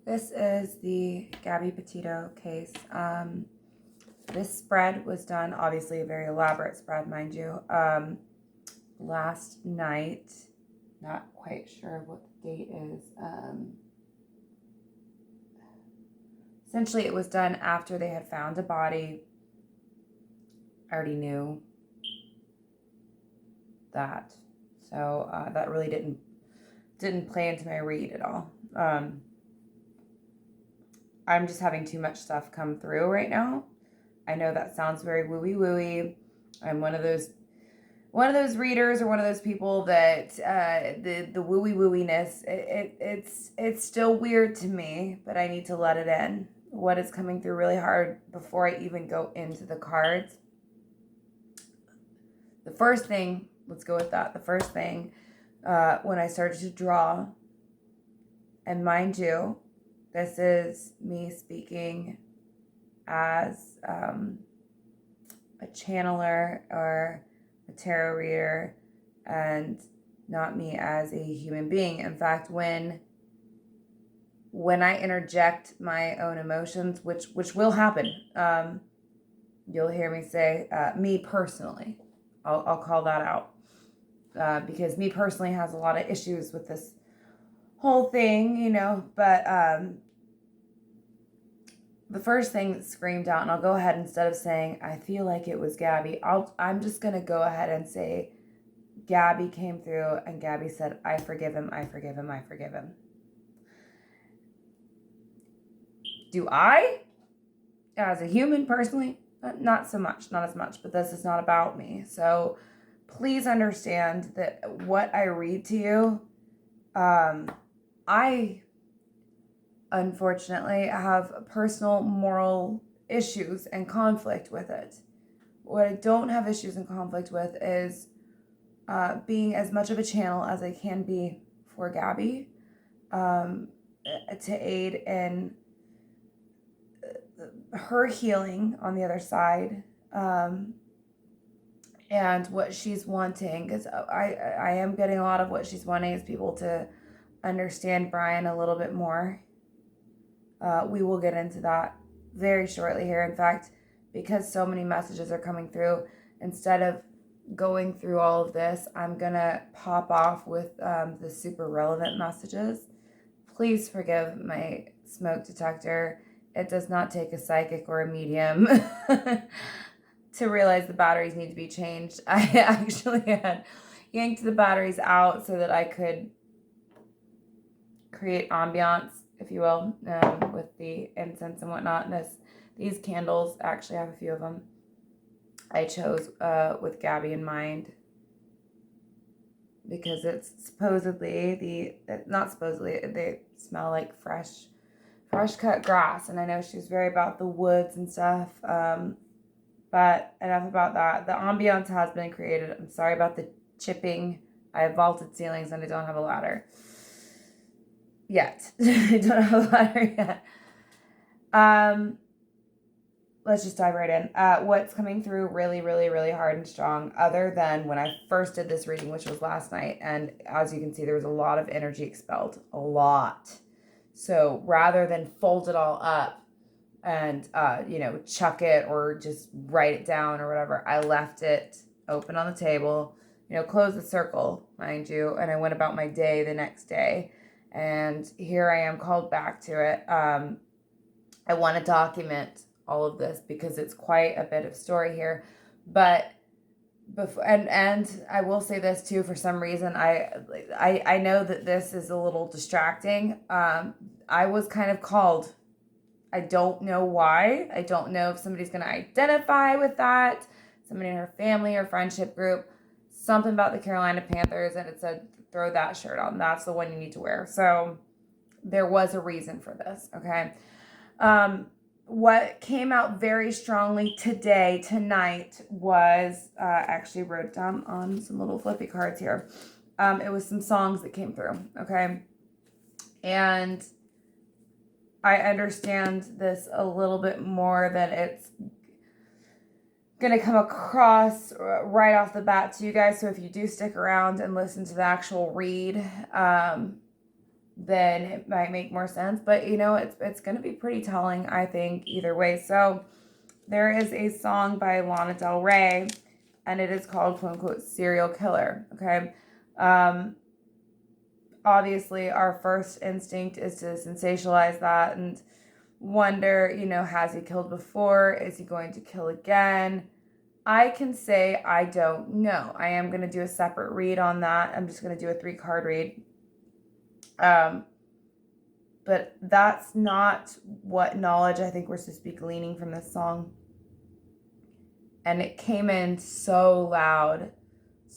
This is the Gabby Petito case. This spread was done, obviously a very elaborate spread, mind you, last night. Not quite sure what the date is. Essentially, it was done after they had found a body. I already knew that. So that really didn't play into my read at all. I'm just having too much stuff come through right now. I know that sounds very wooey. I'm one of those readers or one of those people that the wooiness it's still weird to me, but I need to let it in. What is coming through really hard before I even go into the cards. The first thing, let's go with that. The first thing when I started to draw, and mind you, this is me speaking as a channeler or a tarot reader, and not me as a human being. In fact, when I interject my own emotions, which will happen, you'll hear me say me personally. I'll call that out because me personally has a lot of issues with this whole thing, but the first thing that screamed out, and I'll go ahead, instead of saying I feel like it was Gabby, I'm just gonna go ahead and say Gabby came through, and Gabby said, I forgive him. Do I, as a human personally? Not so much, not as much, but this is not about me. So please understand that what I read to you, I unfortunately have personal moral issues and conflict with it. What I don't have issues and conflict with is being as much of a channel as I can be for Gabby, to aid in her healing on the other side, and what she's wanting, because I am getting a lot of what she's wanting is people to understand Brian a little bit more. We will get into that very shortly here. In fact, because so many messages are coming through, instead of going through all of this, I'm gonna pop off with the super relevant messages. Please forgive my smoke detector. It does not take a psychic or a medium to realize the batteries need to be changed. I actually had yanked the batteries out so that I could create ambiance, if you will, with the incense and whatnot. And these candles, actually I have a few of them, I chose with Gabby in mind, because it's supposedly they smell like fresh cut grass, and I know she's very about the woods and stuff, but enough about that. The ambiance has been created. I'm sorry about the chipping. I have vaulted ceilings and I don't have a ladder yet. I don't have a ladder yet. Let's just dive right in. What's coming through really hard and strong, other than when I first did this reading, which was last night, and as you can see, there was a lot of energy expelled, a lot. So rather than fold it all up and, chuck it or just write it down or whatever, I left it open on the table, close the circle, mind you, and I went about my day the next day. And here I am called back to it. I want to document all of this because it's quite a bit of story here. But before, and I will say this too, for some reason, I know that this is a little distracting. I was kind of called. I don't know why. I don't know if somebody's going to identify with that. Somebody in her family or friendship group. Something about the Carolina Panthers, and it said, throw that shirt on. That's the one you need to wear. So there was a reason for this, okay? What came out very strongly tonight, was, actually wrote down on some little flippy cards here. It was some songs that came through, okay? And I understand this a little bit more than it's going to come across right off the bat to you guys. So if you do stick around and listen to the actual read, then it might make more sense. But you know, it's going to be pretty telling, I think, either way. So there is a song by Lana Del Rey, and it is called, quote unquote, Serial Killer. Okay. Obviously, our first instinct is to sensationalize that and wonder, you know, has he killed before? Is he going to kill again? I can say I don't know. I am going to do a separate read on that. I'm just going to do a 3-card read. But that's not what knowledge I think we're supposed to be gleaning from this song. And it came in so loud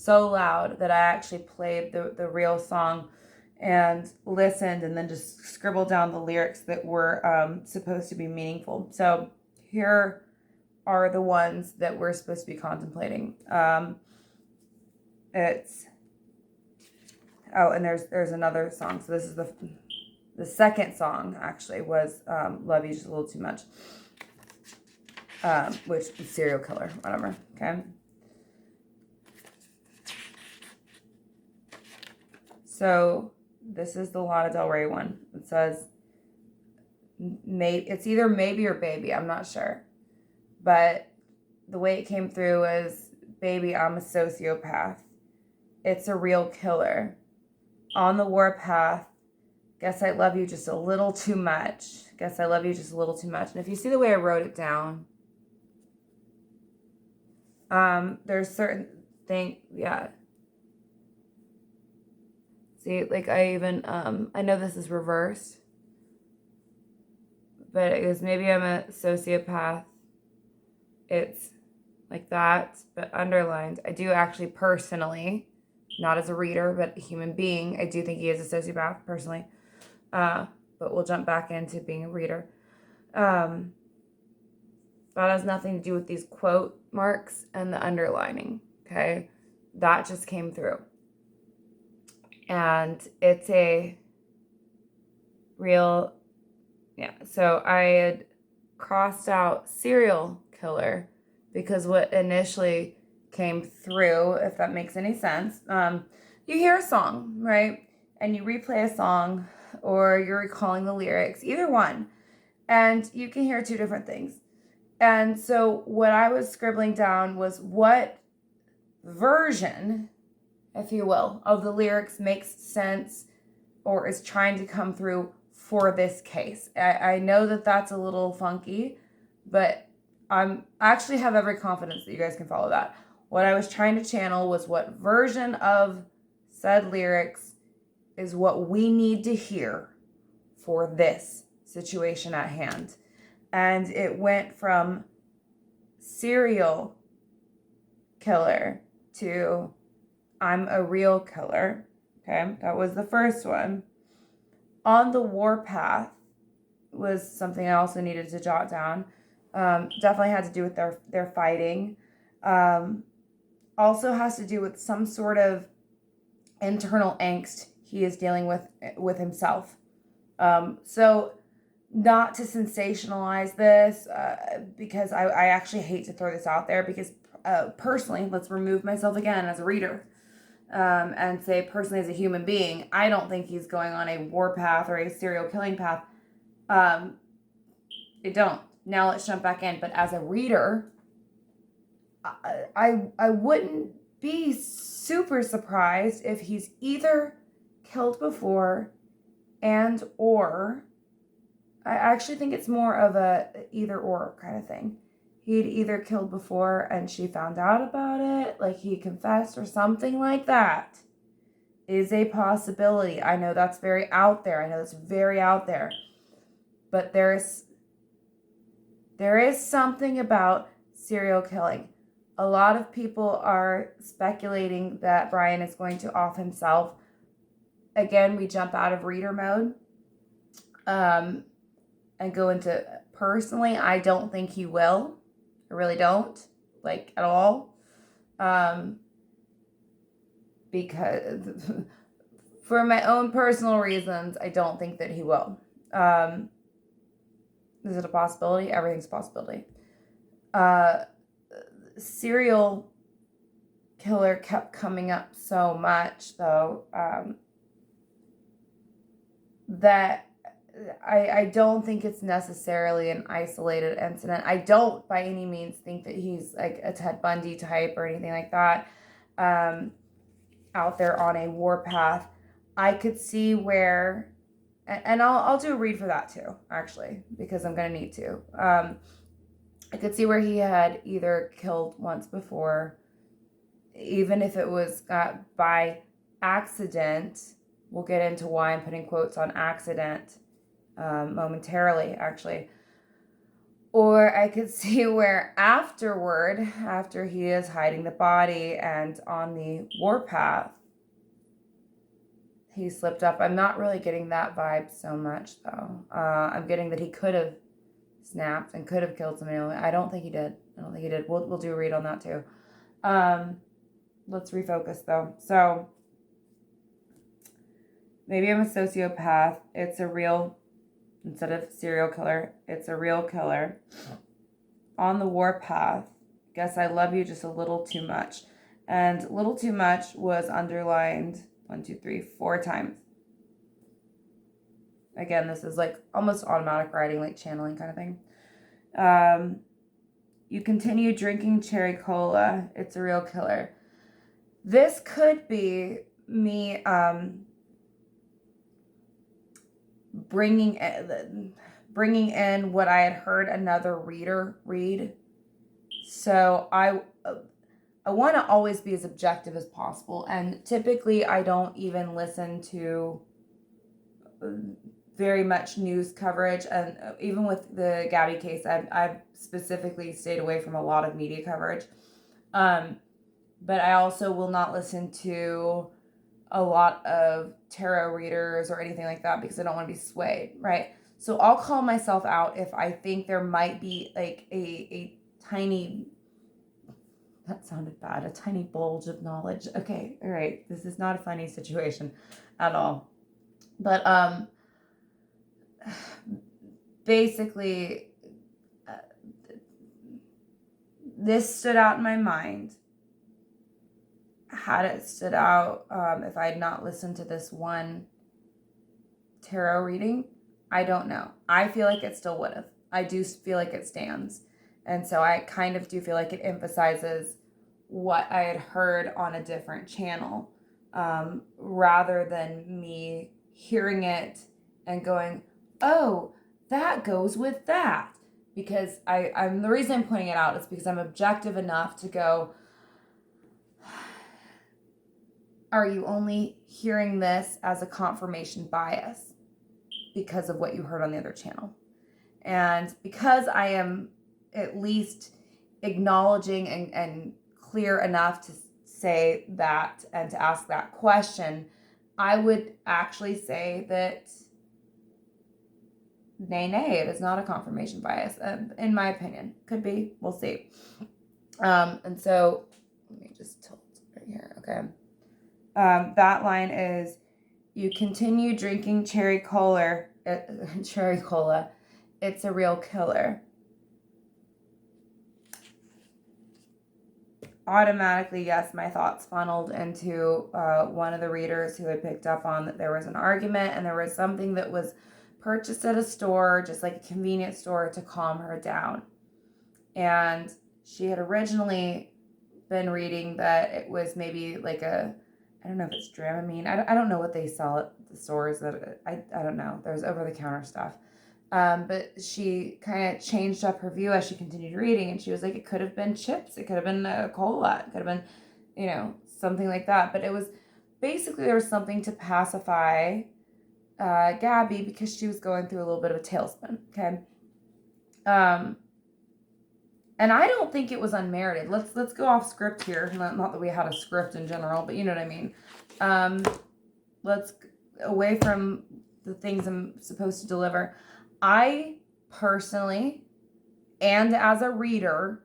that I actually played the real song and listened and then just scribbled down the lyrics that were supposed to be meaningful. So here are the ones that we're supposed to be contemplating. It's, oh, and there's another song. So this is the second song, actually, was Love You Just a Little Too Much, which is Serial Killer, whatever, okay? So this is the Lana Del Rey one. It says, it's either maybe or baby, I'm not sure. But the way it came through is, baby, I'm a sociopath. It's a real killer. On the warpath. Guess I love you just a little too much. Guess I love you just a little too much. And if you see the way I wrote it down, there's certain things, yeah. See, like I even, I know this is reversed, but it was maybe I'm a sociopath. It's like that, but underlined. I do actually personally, not as a reader, but a human being, I do think he is a sociopath personally. But we'll jump back into being a reader. That has nothing to do with these quote marks and the underlining, okay? That just came through. And it's a real, yeah. So I had crossed out serial killer because what initially came through, if that makes any sense, you hear a song, right? And you replay a song, or you're recalling the lyrics, either one, and you can hear two different things. And so what I was scribbling down was what version, if you will, of the lyrics makes sense or is trying to come through for this case. I know that that's a little funky, but I actually have every confidence that you guys can follow that. What I was trying to channel was what version of said lyrics is what we need to hear for this situation at hand. And it went from serial killer to I'm a real killer. Okay, that was the first one. On the warpath was something I also needed to jot down. Definitely had to do with their fighting. Also has to do with some sort of internal angst he is dealing with himself. So not to sensationalize this, because I actually hate to throw this out there, because personally, let's remove myself again as a reader, and say personally as a human being, I don't think he's going on a war path or a serial killing path. I don't. Now let's jump back in. But as a reader, I wouldn't be super surprised if he's either killed before and or, I actually think it's more of a either or kind of thing. He'd either killed before and she found out about it, like he confessed or something like that, is a possibility. I know that's very out there. But there is something about serial killing. A lot of people are speculating that Brian is going to off himself. Again, we jump out of reader mode and go into, personally, I don't think he will. I really don't, like, at all. Because for my own personal reasons, I don't think that he will. Is it a possibility? Everything's a possibility. Serial killer kept coming up so much, though. that I don't think it's necessarily an isolated incident. I don't by any means think that he's like a Ted Bundy type or anything like that, out there on a warpath. I could see where, and I'll do a read for that too, actually, because I'm going to need to. I could see where he had either killed once before, even if it was by accident. We'll get into why I'm putting quotes on accident momentarily, actually. Or I could see where afterward, after he is hiding the body and on the warpath, he slipped up. I'm not really getting that vibe so much, though. I'm getting that he could have snapped and could have killed somebody. I don't think he did. We'll do a read on that, too. Let's refocus, though. So, maybe I'm a sociopath. It's a real, instead of serial killer, it's a real killer. On the warpath, guess I love you just a little too much. And little too much was underlined 4 times. Again, this is like almost automatic writing, like channeling kind of thing. You continue drinking cherry cola. It's a real killer. This could be me bringing in what I had heard another reader read. So I want to always be as objective as possible, and typically I don't even listen to very much news coverage, and even with the Gabby case, I've specifically stayed away from a lot of media coverage. But I also will not listen to a lot of tarot readers or anything like that because I don't want to be swayed, right? So I'll call myself out if I think there might be like a tiny, that sounded bad, a tiny bulge of knowledge. Okay, all right, this is not a funny situation at all. But basically, this stood out in my mind. Had it stood out if I had not listened to this one tarot reading, I don't know. I feel like it still would have. I do feel like it stands. And so I kind of do feel like it emphasizes what I had heard on a different channel, rather than me hearing it and going, oh, that goes with that. Because I'm the reason I'm pointing it out is because I'm objective enough to go, are you only hearing this as a confirmation bias because of what you heard on the other channel? And because I am at least acknowledging and clear enough to say that and to ask that question, I would actually say that nay, it is not a confirmation bias, in my opinion. Could be, we'll see. And so, let me just tilt right here, okay. That line is, you continue drinking cherry cola, it's a real killer. Automatically, yes, my thoughts funneled into one of the readers who had picked up on that there was an argument and there was something that was purchased at a store, just like a convenience store, to calm her down. And she had originally been reading that it was maybe like I don't know if it's Dramamine. I don't know what they sell at the stores. I don't know. There's over-the-counter stuff. But she kind of changed up her view as she continued reading, and she was like, it could have been chips. It could have been a cola. It could have been, something like that. But it was basically, there was something to pacify Gabby because she was going through a little bit of a tailspin. Okay. And I don't think it was unmerited. Let's go off script here. Not that we had a script in general, but you know what I mean. Let's away from the things I'm supposed to deliver. I personally, and as a reader,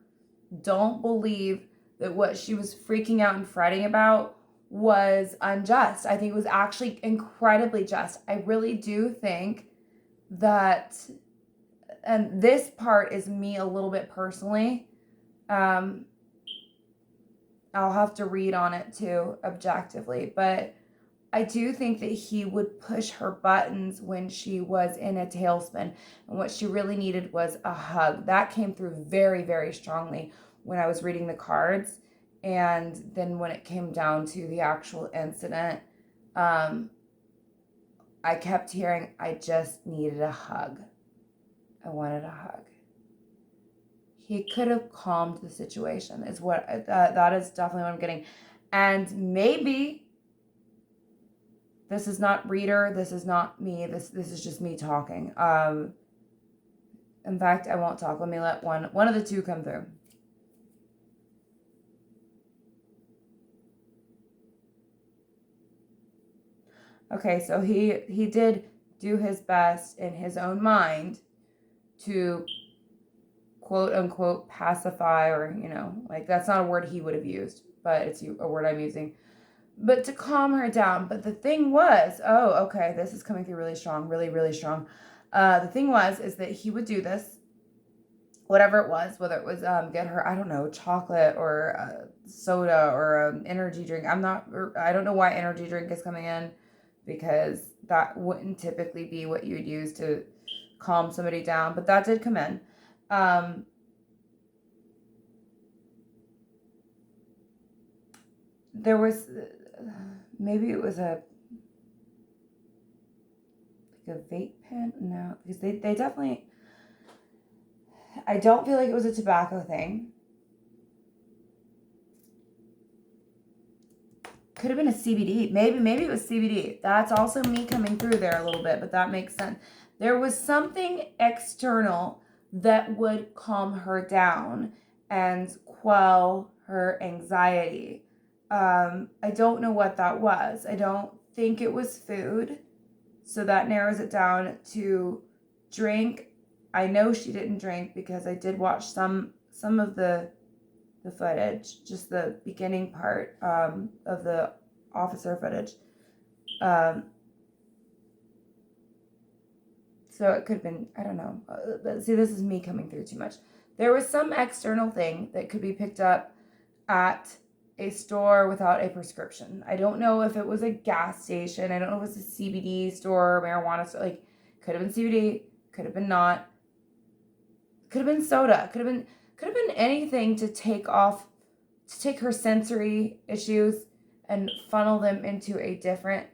don't believe that what she was freaking out and fretting about was unjust. I think it was actually incredibly just. I really do think that, and this part is me a little bit personally. I'll have to read on it too, objectively, but I do think that he would push her buttons when she was in a tailspin, and what she really needed was a hug. That came through very, very strongly when I was reading the cards. And then when it came down to the actual incident, I kept hearing, I just needed a hug. I wanted a hug. He could have calmed the situation, is what, that is definitely what I'm getting. And maybe this is not reader, this is not me, this is just me talking. In fact, I won't talk. Let me let one of the two come through. Okay, so he did do his best in his own mind to quote unquote pacify, or, you know, like, that's not a word he would have used, but it's a word I'm using. But to calm her down. But the thing was, oh, okay, this is coming through really strong, really, really strong. The thing is that he would do this, whatever it was, whether it was get her, I don't know, chocolate or soda or energy drink. I don't know why energy drink is coming in, because that wouldn't typically be what you would use to calm somebody down, but that did come in. There was, maybe it was a vape pen? No, because they definitely, I don't feel like it was a tobacco thing. Could have been a CBD. Maybe it was CBD. That's also me coming through there a little bit, but that makes sense. There was something external that would calm her down and quell her anxiety. I don't know what that was. I don't think it was food. So that narrows it down to drink. I know she didn't drink because I did watch some of the footage, just the beginning part of the officer footage. So it could have been, I don't know. See, this is me coming through too much. There was some external thing that could be picked up at a store without a prescription. I don't know if it was a gas station. I don't know if it was a CBD store, marijuana store. Like, could have been CBD, could have been not. Could have been soda. Could have been anything to take her sensory issues and funnel them into a different,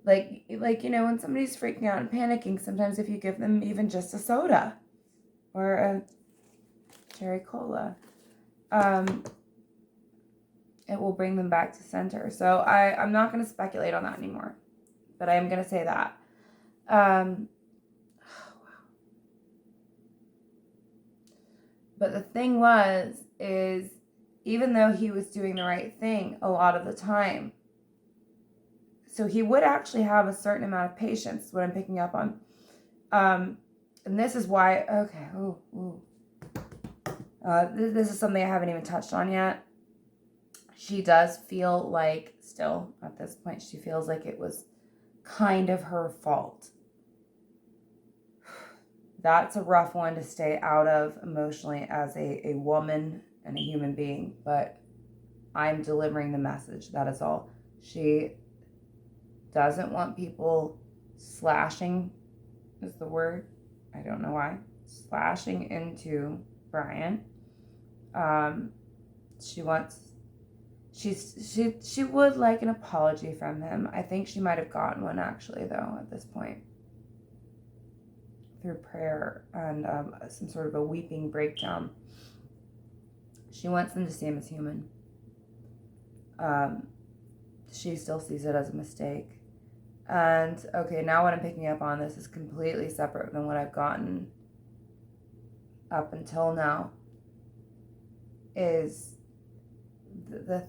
like, you know, when somebody's freaking out and panicking, sometimes if you give them even just a soda or a cherry cola, it will bring them back to center. So I'm not going to speculate on that anymore, but I am going to say that. But the thing is even though he was doing the right thing a lot of the time, so he would actually have a certain amount of patience, what I'm picking up on. And this is why, okay, this is something I haven't even touched on yet. She does feel like, still at this point, she feels like it was kind of her fault. That's a rough one to stay out of emotionally as a woman and a human being, but I'm delivering the message. That is all. She doesn't want people slashing, is the word. I don't know why. Slashing into Brian. She would like an apology from him. I think she might have gotten one actually, though, at this point, through prayer and some sort of a weeping breakdown. She wants them to see him as human. She still sees it as a mistake. And okay, now what I'm picking up on, this is completely separate than what I've gotten up until now, is the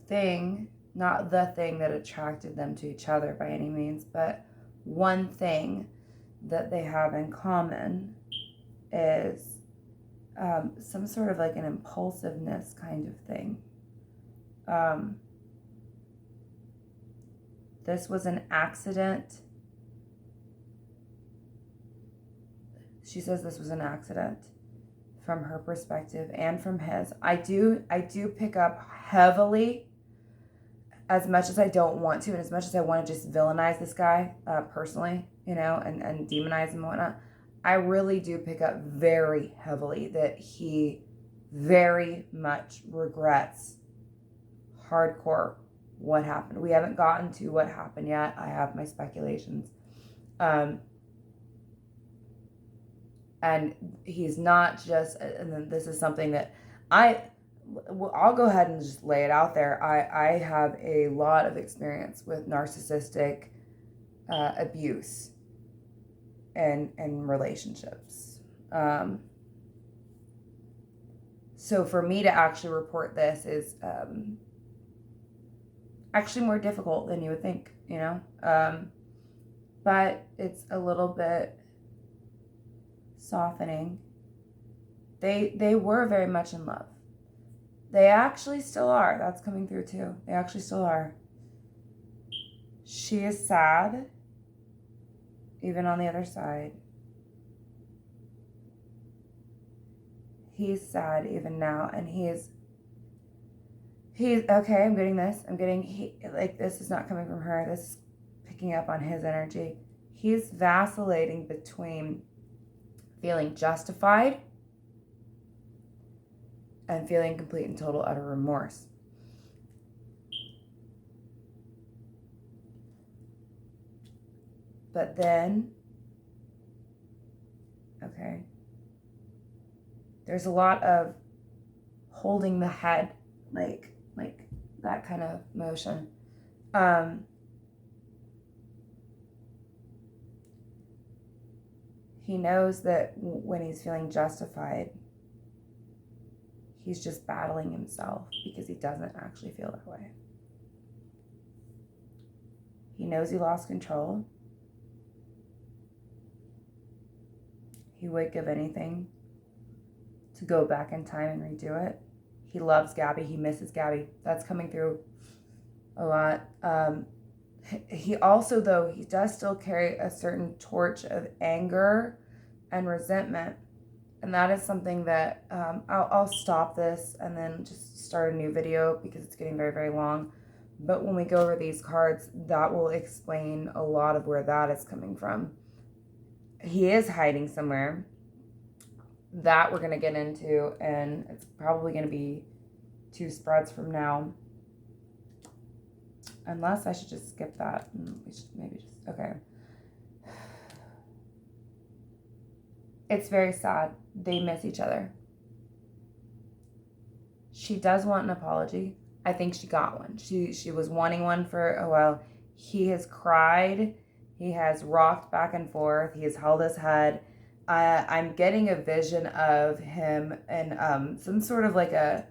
thing, not the thing that attracted them to each other by any means, but one thing that they have in common is some sort of like an impulsiveness kind of thing. This was an accident. She says this was an accident from her perspective and from his. I do pick up heavily as much as I don't want to, and as much as I want to just villainize this guy personally, you know, and demonize him and whatnot, I really do pick up very heavily that he very much regrets hardcore what happened. We haven't gotten to what happened yet. I have my speculations. And he's not just, and then this is something that I'll go ahead and just lay it out there. I have a lot of experience with narcissistic abuse and relationships. So for me to actually report this is actually more difficult than you would think, you know? But it's a little bit softening. They were very much in love. They actually still are. That's coming through too. They actually still are. She is sad, even on the other side. He's sad even now, and he's okay. I'm getting this. This is not coming from her. This is picking up on his energy. He's vacillating between feeling justified and feeling complete and total utter remorse. But then, okay, there's a lot of holding the head, like that kind of motion. He knows that when he's feeling justified, he's just battling himself because he doesn't actually feel that way. He knows he lost control. He would give anything to go back in time and redo it. He loves Gabby. He misses Gabby. That's coming through a lot. He also, though, he does still carry a certain torch of anger and resentment. And that is something that I'll stop this and then just start a new video because it's getting very, very long. But when we go over these cards, that will explain a lot of where that is coming from. He is hiding somewhere. That we're going to get into, and it's probably going to be 2 spreads from now. Unless I should just skip that. We should maybe just, okay. It's very sad. They miss each other. She does want an apology. I think she got one. She was wanting one for a while. He has cried. He has rocked back and forth. He has held his head. I'm getting a vision of him in some sort of like a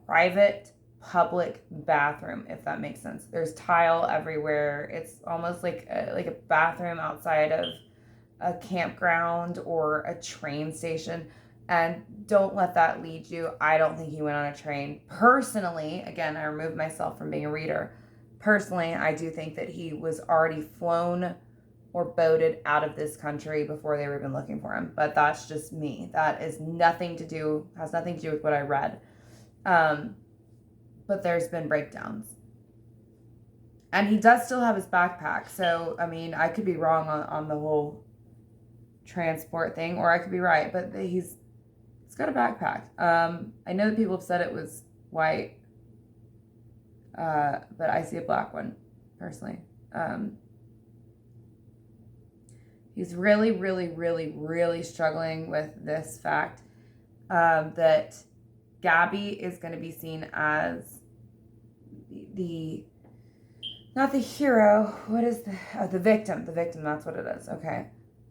private public bathroom, if that makes sense. There's tile everywhere. It's almost like a bathroom outside of a campground or a train station. And don't let that lead you. I don't think he went on a train. Personally, again, I removed myself from being a reader. Personally, I do think that he was already flown or boated out of this country before they were even looking for him. But that's just me. That is nothing to do, has nothing to do with what I read. But there's been breakdowns. And he does still have his backpack. So, I mean, I could be wrong on the whole transport thing, or I could be right. But he's got a backpack. I know that people have said it was white. But I see a black one, personally. He's really, really, really, really struggling with this fact that Gabby is going to be seen as not the hero. What is the victim? The victim, that's what it is. Okay.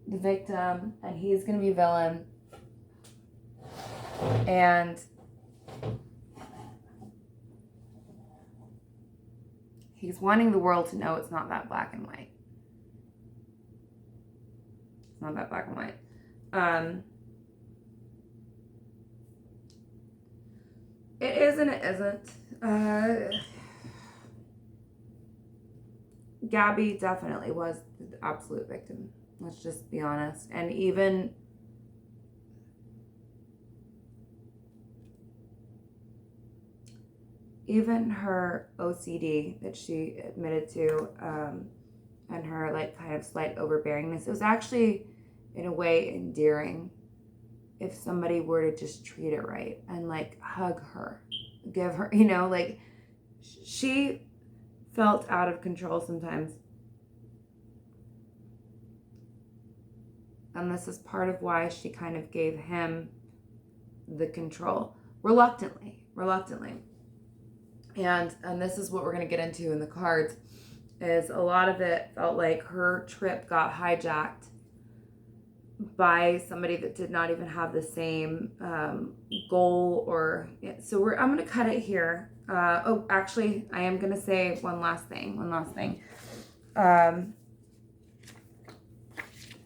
The victim, and he's going to be villain. And he's wanting the world to know it's not that black and white. It's not that black and white. It is and it isn't. Gabby definitely was the absolute victim. Let's just be honest. And even even her OCD that she admitted to, and her like kind of slight overbearingness, it was actually in a way endearing if somebody were to just treat it right and like hug her, give her, like she felt out of control sometimes. And this is part of why she kind of gave him the control reluctantly. And this is what we're going to get into in the cards, is a lot of it felt like her trip got hijacked by somebody that did not even have the same goal. Or so I'm going to cut it here. Actually, I am going to say one last thing.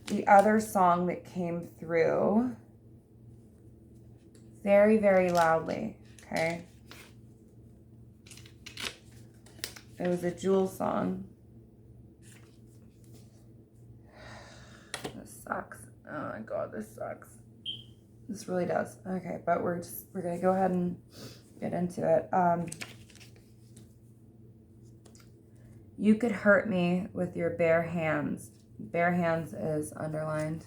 The other song that came through very, very loudly, okay? It was a Jewel song. This sucks. Oh my God, this sucks. This really does. Okay, but we're gonna go ahead and get into it. You could hurt me with your bare hands. Bare hands is underlined.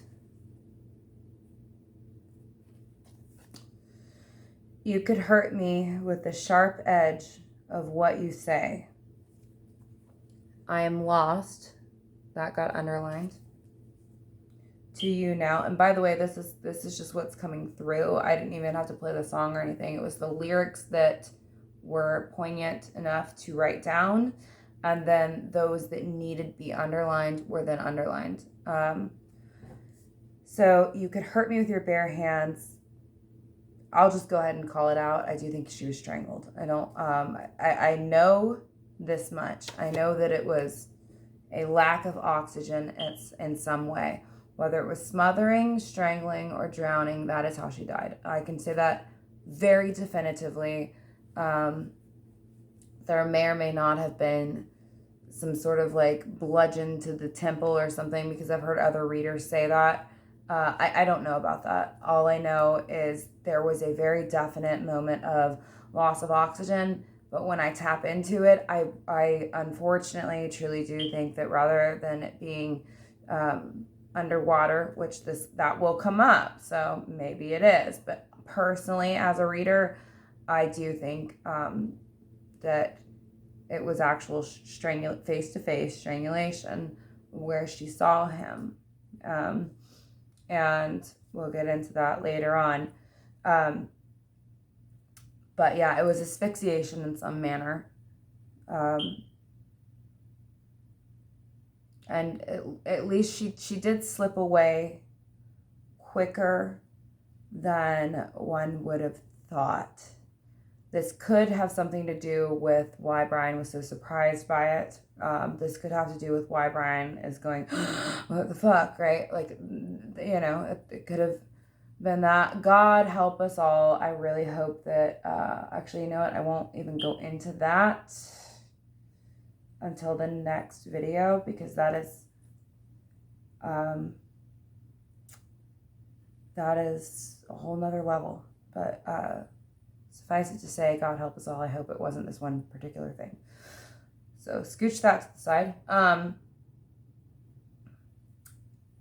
You could hurt me with the sharp edge of what you say. I am lost. That got underlined. To you now. And by the way, this is just what's coming through. I didn't even have to play the song or anything. It was the lyrics that were poignant enough to write down. And then those that needed to be underlined were then underlined. So you could hurt me with your bare hands. I'll just go ahead and call it out. I do think she was strangled. I know this much. I know that it was a lack of oxygen in some way. Whether it was smothering, strangling, or drowning, that is how she died. I can say that very definitively. There may or may not have been some sort of like bludgeon to the temple or something, because I've heard other readers say that. I don't know about that. All I know is there was a very definite moment of loss of oxygen, but when I tap into it, I unfortunately truly do think that rather than it being underwater, which that will come up, so maybe it is, but personally as a reader, I do think that it was actual face-to-face strangulation where she saw him. And we'll get into that later on. But yeah, it was asphyxiation in some manner. And at least she did slip away quicker than one would have thought. This could have something to do with why Brian was so surprised by it. This could have to do with why Brian is going, what the fuck, right? Like, it could have been that. God help us all. I really hope that, actually, you know what? I won't even go into that until the next video, because that is a whole nother level. But, suffice it to say, God help us all. I hope it wasn't this one particular thing. So scooch that to the side.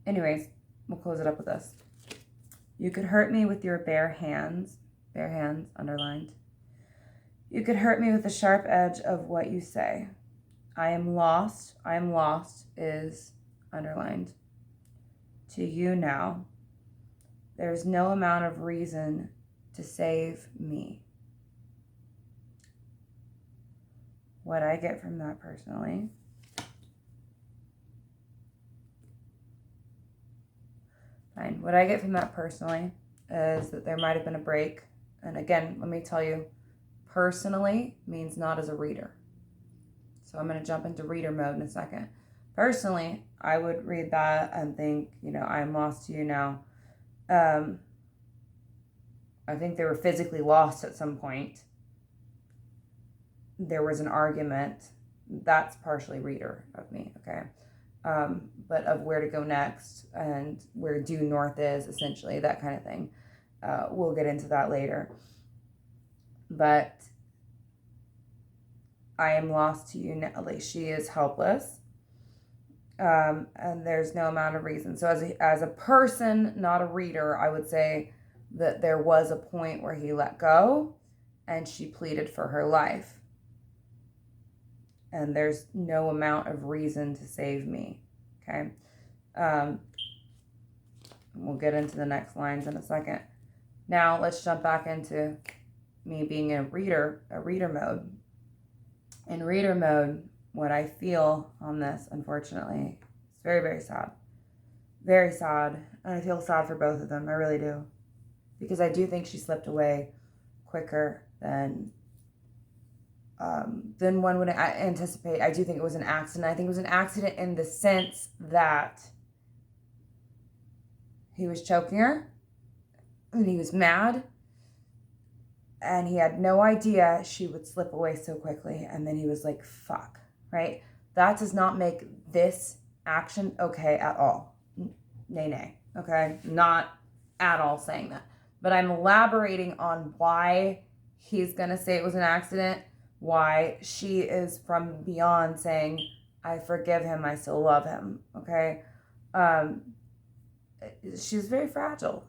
Anyways, we'll close it up with this. You could hurt me with your bare hands, underlined. You could hurt me with the sharp edge of what you say. I am lost is underlined. To you now. There's no amount of reason to save me. What I get from that personally what I get from that personally is that there might have been a break. And again, let me tell you, personally means not as a reader. So I'm going to jump into reader mode in a second. Personally, I would read that and think, I'm lost to you now. I think they were physically lost at some point. There was an argument. That's partially reader of me, okay? But of where to go next and where due north is, essentially, that kind of thing. We'll get into that later. But I am lost to you now. Like, she is helpless. And there's no amount of reason. So as a person, not a reader, I would say that there was a point where he let go and she pleaded for her life. And there's no amount of reason to save me. Okay. We'll get into the next lines in a second. Now let's jump back into me being a reader mode. In reader mode, what I feel on this, unfortunately, it's very, very sad. Very sad. And I feel sad for both of them. I really do. Because I do think she slipped away quicker than one would anticipate. I do think it was an accident. I think it was an accident in the sense that he was choking her and he was mad and he had no idea she would slip away so quickly. And then he was like, fuck, right? That does not make this action okay at all. Nay, okay? Not at all saying that. But I'm elaborating on why he's going to say it was an accident, why she is from beyond saying, I forgive him, I still love him, okay? She's very fragile.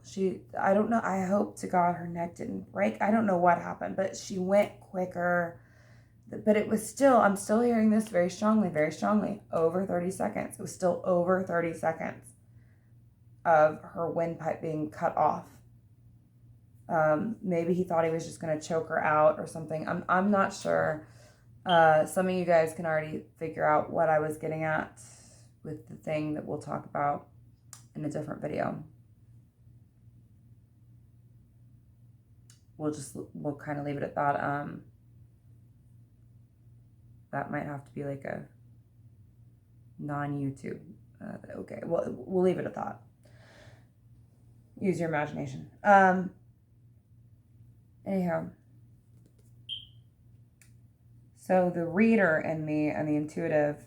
I don't know, I hope to God her neck didn't break. I don't know what happened, but she went quicker. But it was still, I'm still hearing this very strongly, over 30 seconds. It was still over 30 seconds of her windpipe being cut off. Maybe he thought he was just going to choke her out or something. I'm not sure. Some of you guys can already figure out what I was getting at with the thing that we'll talk about in a different video. We'll kind of leave it at that. That might have to be like a non-YouTube. Okay, well, we'll leave it at that. Use your imagination. Anyhow. So the reader in me and the intuitive,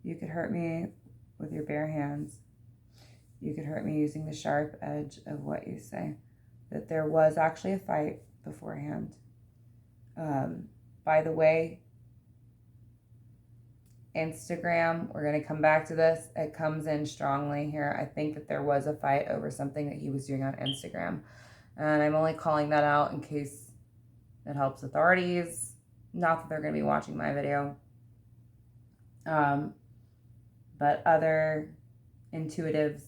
you could hurt me with your bare hands. You could hurt me using the sharp edge of what you say. That there was actually a fight beforehand. By the way, Instagram, we're going to come back to this. It comes in strongly here. I think that there was a fight over something that he was doing on Instagram. And I'm only calling that out in case it helps authorities. Not that they're going to be watching my video. But other intuitives,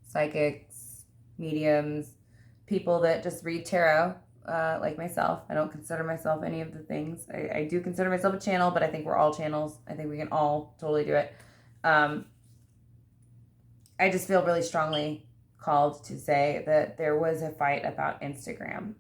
psychics, mediums, people that just read tarot, like myself. I don't consider myself any of the things. I do consider myself a channel, but I think we're all channels. I think we can all totally do it. I just feel really strongly called to say that there was a fight about Instagram.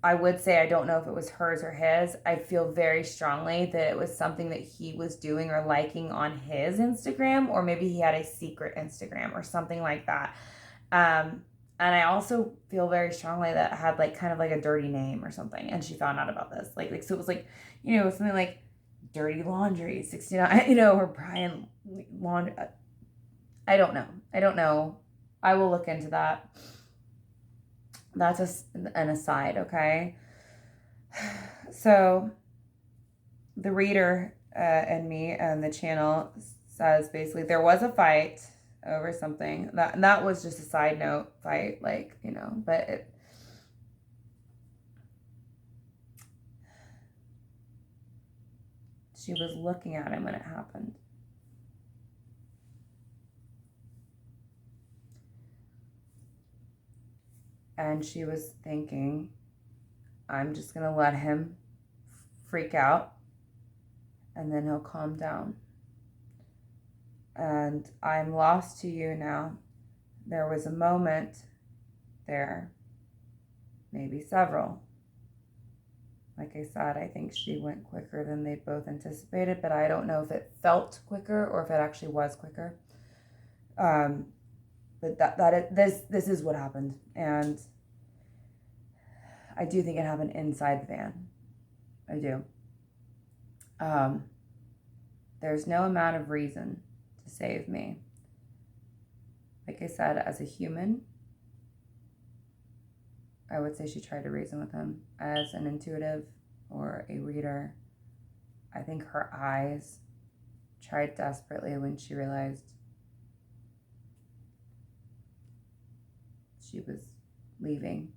I would say I don't know if it was hers or his. I feel very strongly that it was something that he was doing or liking on his Instagram, or maybe he had a secret Instagram or something like that. And I also feel very strongly that it had like kind of like a dirty name or something. And she found out about this. Like so it was like, something like Dirty Laundrie 69, or Brian Laundrie. I don't know. I will look into that. That's an aside, okay? So the reader and me and the channel says basically there was a fight over something. That was just a side note fight, but she was looking at him when it happened. And she was thinking, I'm just going to let him freak out and then he'll calm down. And I'm lost to you now. There was a moment there, maybe several. Like I said, I think she went quicker than they both anticipated, but I don't know if it felt quicker or if it actually was quicker. But this is what happened, and I do think it happened inside the van. I do. There's no amount of reason to save me. Like I said, as a human, I would say she tried to reason with him. As an intuitive or a reader, I think her eyes tried desperately when she realized she was leaving,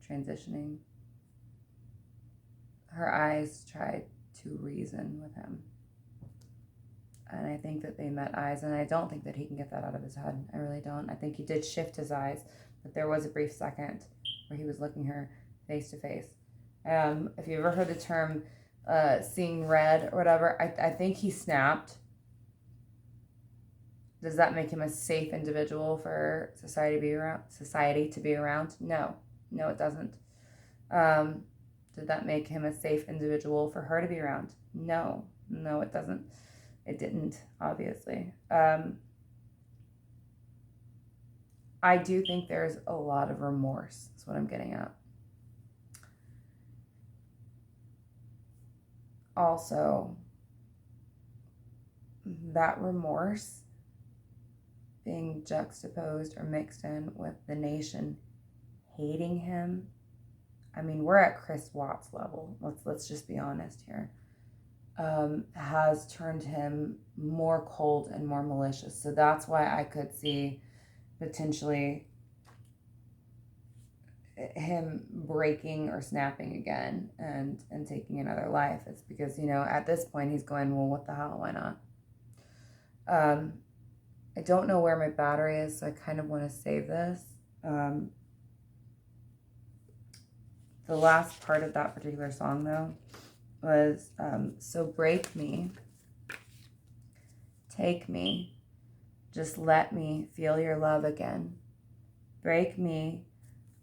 transitioning. Her eyes tried to reason with him. And I think that they met eyes, and I don't think that he can get that out of his head. I really don't. I think he did shift his eyes, but there was a brief second where he was looking her face to face. If you ever heard the term seeing red or whatever, I think he snapped. Does that make him a safe individual for society to be around? No, it doesn't. Did that make him a safe individual for her to be around? No, it doesn't. It didn't, obviously. I do think there's a lot of remorse. That's what I'm getting at. Also, that remorse being juxtaposed or mixed in with the nation hating him. I mean, we're at Chris Watts level. Let's just be honest here. Has turned him more cold and more malicious. So that's why I could see potentially him breaking or snapping again and taking another life. It's because, at this point he's going, well, what the hell, why not? I don't know where my battery is, so I kind of want to save this. The last part of that particular song, though, was, so break me, take me, just let me feel your love again. Break me,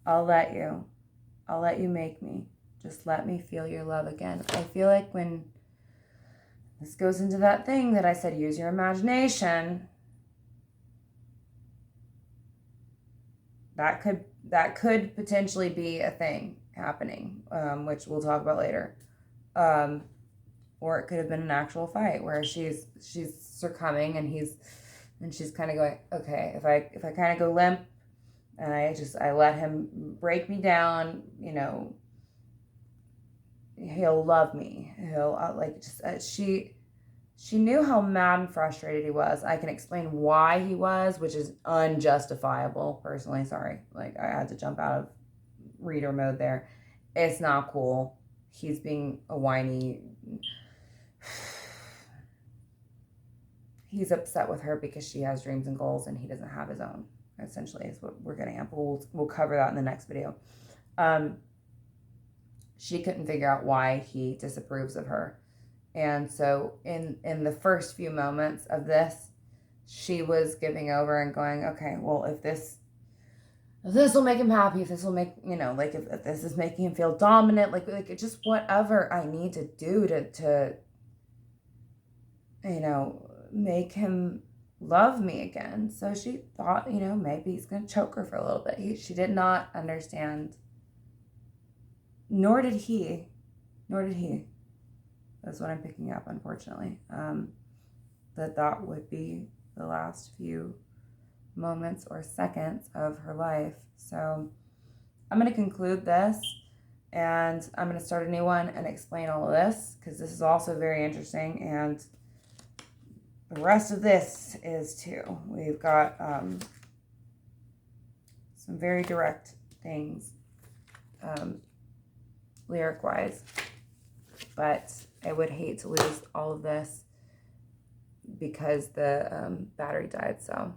I'll let you make me, just let me feel your love again. I feel like when this goes into that thing that I said, use your imagination, that could potentially be a thing happening, which we'll talk about later. Or it could have been an actual fight where she's succumbing and she's kind of going, okay, if I kind of go limp and I let him break me down, he'll love me. She knew how mad and frustrated he was. I can explain why he was, which is unjustifiable. Personally, sorry. I had to jump out of reader mode there. It's not cool. He's being a whiny. He's upset with her because she has dreams and goals and he doesn't have his own. Essentially, is what we're getting at. But we'll cover that in the next video. She couldn't figure out why he disapproves of her. And so in the first few moments of this, she was giving over and going, okay, well, if this will make him happy, if this will make, if this is making him feel dominant, like just whatever I need to do to make him love me again. So she thought, maybe he's going to choke her for a little bit. She did not understand, nor did he. That's what I'm picking up, unfortunately. That would be the last few moments or seconds of her life. So I'm going to conclude this and I'm going to start a new one and explain all of this because this is also very interesting, and the rest of this is too. We've got some very direct things lyric wise, but I would hate to lose all of this because the battery died. So